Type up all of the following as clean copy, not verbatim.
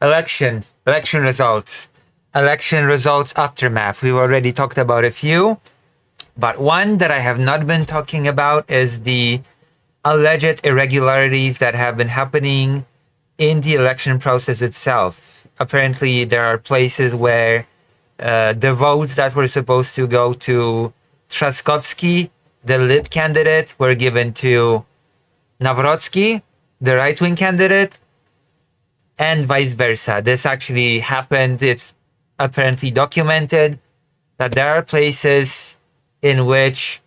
Election results. Election results aftermath. We've already talked about a few, but one that I have not been talking about is the alleged irregularities that have been happening in the election process itself. Apparently, there are places where the votes that were supposed to go to Trzaskowski, the Lib candidate, were given to Nawrocki, the right-wing candidate, and vice versa. This actually happened. It's apparently documented that there are places in which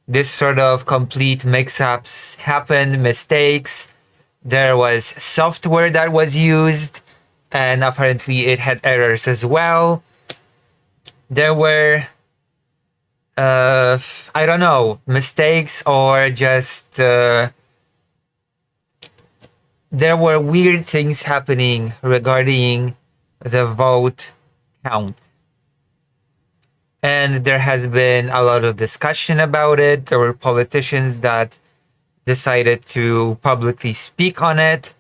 this sort of complete mix-ups happened, mistakes. There was software that was used, and apparently it had errors as well. There were, I don't know, mistakes or just there were weird things happening regarding the vote count. And there has been a lot of discussion about it. There were politicians that decided to publicly speak on it.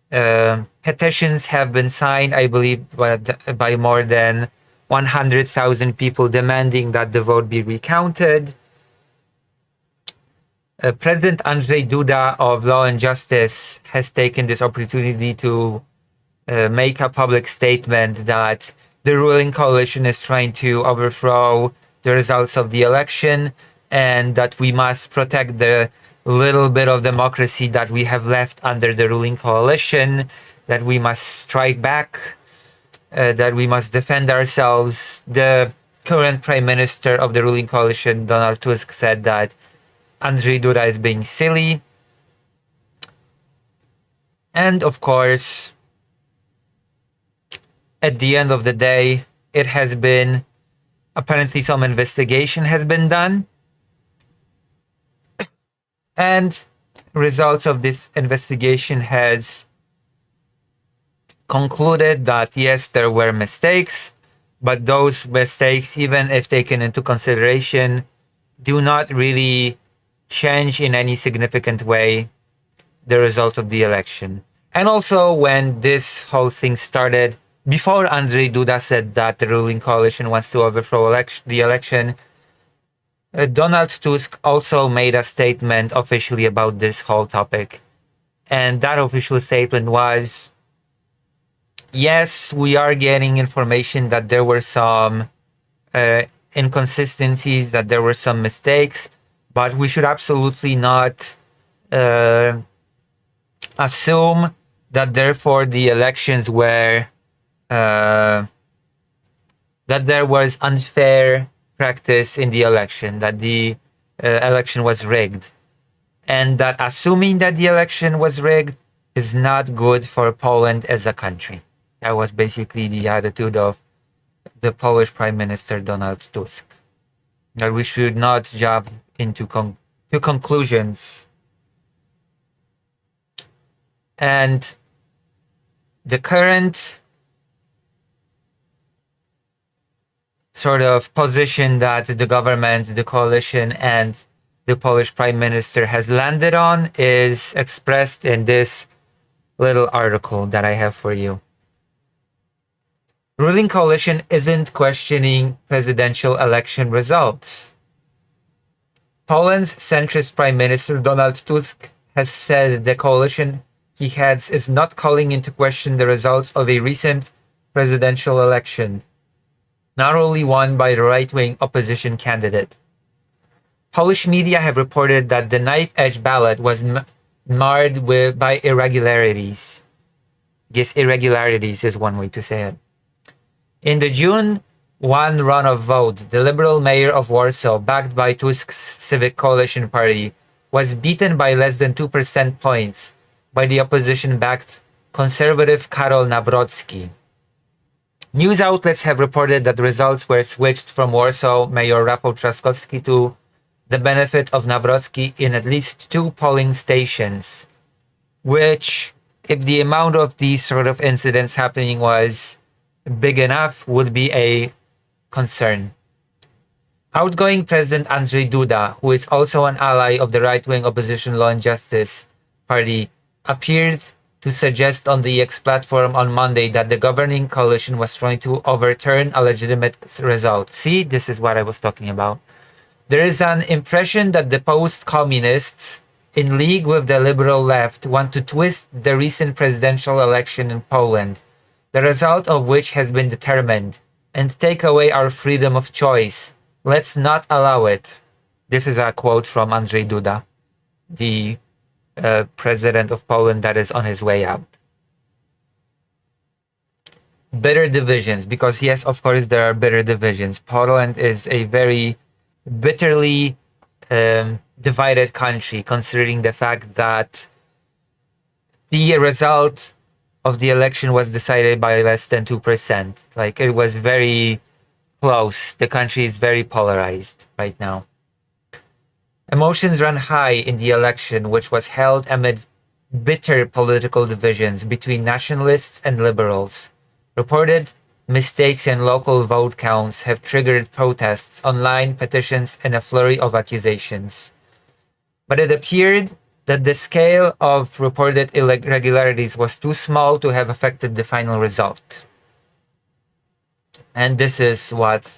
Petitions have been signed, I believe, by more than 100,000 people demanding that the vote be recounted. President Andrzej Duda of Law and Justice has taken this opportunity to make a public statement that the ruling coalition is trying to overthrow the results of the election and that we must protect the little bit of democracy that we have left under the ruling coalition, that we must strike back, that we must defend ourselves. The current prime minister of the ruling coalition, Donald Tusk, said that Andrzej Duda is being silly. And of course, at the end of the day, it has been, apparently some investigation has been done. And results of this investigation has concluded that yes, there were mistakes, but those mistakes, even if taken into consideration, do not really change in any significant way the result of the election. And also, when this whole thing started, before Andrzej Duda said that the ruling coalition wants to overthrow the election, Donald Tusk also made a statement officially about this whole topic. And that official statement was, yes, we are getting information that there were some inconsistencies, that there were some mistakes, but we should absolutely not assume that therefore the elections were, that there was unfair practice in the election, that the election was rigged, and that assuming that the election was rigged is not good for Poland as a country. That was basically the attitude of the Polish Prime Minister Donald Tusk. That we should not jump into conclusions. And the current sort of position that the government, the coalition, and the Polish Prime Minister has landed on is expressed in this little article that I have for you. Ruling coalition isn't questioning presidential election results. Poland's centrist Prime Minister Donald Tusk has said the coalition he heads is not calling into question the results of a recent presidential election, narrowly won by the right-wing opposition candidate. Polish media have reported that the knife-edge ballot was marred by irregularities. Yes, irregularities is one way to say it. In the June 1 runoff vote, the Liberal mayor of Warsaw, backed by Tusk's Civic Coalition party, was beaten by less than 2% points by the opposition-backed conservative Karol Nawrocki. News outlets have reported that the results were switched from Warsaw Mayor Rafał Trzaskowski to the benefit of Nawrocki in at least 2 polling stations, which, if the amount of these sort of incidents happening was big enough, would be a concern. Outgoing President Andrzej Duda, who is also an ally of the right-wing opposition Law and Justice party, appeared to suggest on the X platform on Monday that the governing coalition was trying to overturn a legitimate result. See, this is what I was talking about. There is an impression that the post-communists, in league with the liberal left, want to twist the recent presidential election in Poland, the result of which has been determined, and take away our freedom of choice. Let's not allow it. This is a quote from Andrzej Duda, the president of Poland that is on his way out. Bitter divisions, because yes, of course, there are bitter divisions. Poland is a very bitterly divided country, considering the fact that the result of the election was decided by less than 2%. Like, it was very close. The country is very polarized right now. Emotions ran high in the election, which was held amid bitter political divisions between nationalists and liberals. Reported mistakes in local vote counts have triggered protests, online petitions, and a flurry of accusations. But it appeared that the scale of reported irregularities was too small to have affected the final result. And this is what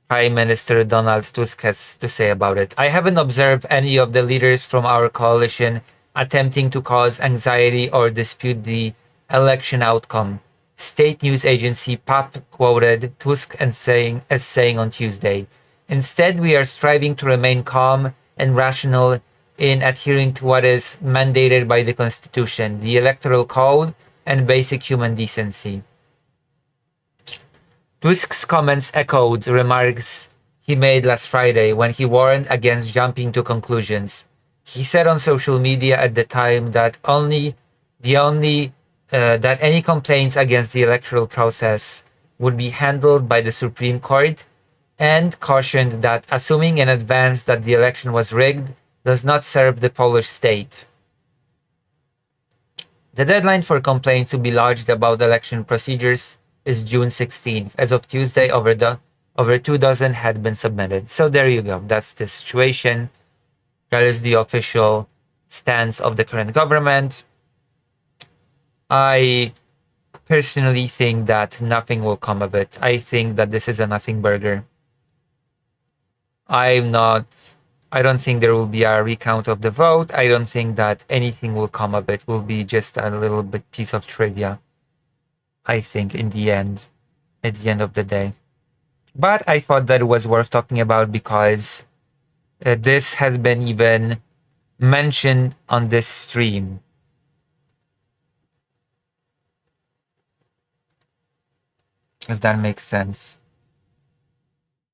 Prime Minister Donald Tusk has to say about it. I haven't observed any of the leaders from our coalition attempting to cause anxiety or dispute the election outcome. State news agency PAP quoted Tusk as saying on Tuesday. Instead, we are striving to remain calm and rational in adhering to what is mandated by the Constitution, the Electoral Code, and basic human decency. Tusk's comments echoed remarks he made last Friday when he warned against jumping to conclusions. He said on social media at the time that that any complaints against the electoral process would be handled by the Supreme Court, and cautioned that assuming in advance that the election was rigged does not serve the Polish state. The deadline for complaints to be lodged about election procedures is June 16th. As of Tuesday, over 24 had been submitted. So there you go. That's the situation. That is the official stance of the current government. I personally think that nothing will come of it. I think that this is a nothing burger. I don't think there will be a recount of the vote. I don't think that anything will come of it. It will be just a little bit piece of trivia, I think, at the end of the day. But I thought that it was worth talking about because this has been even mentioned on this stream. If that makes sense.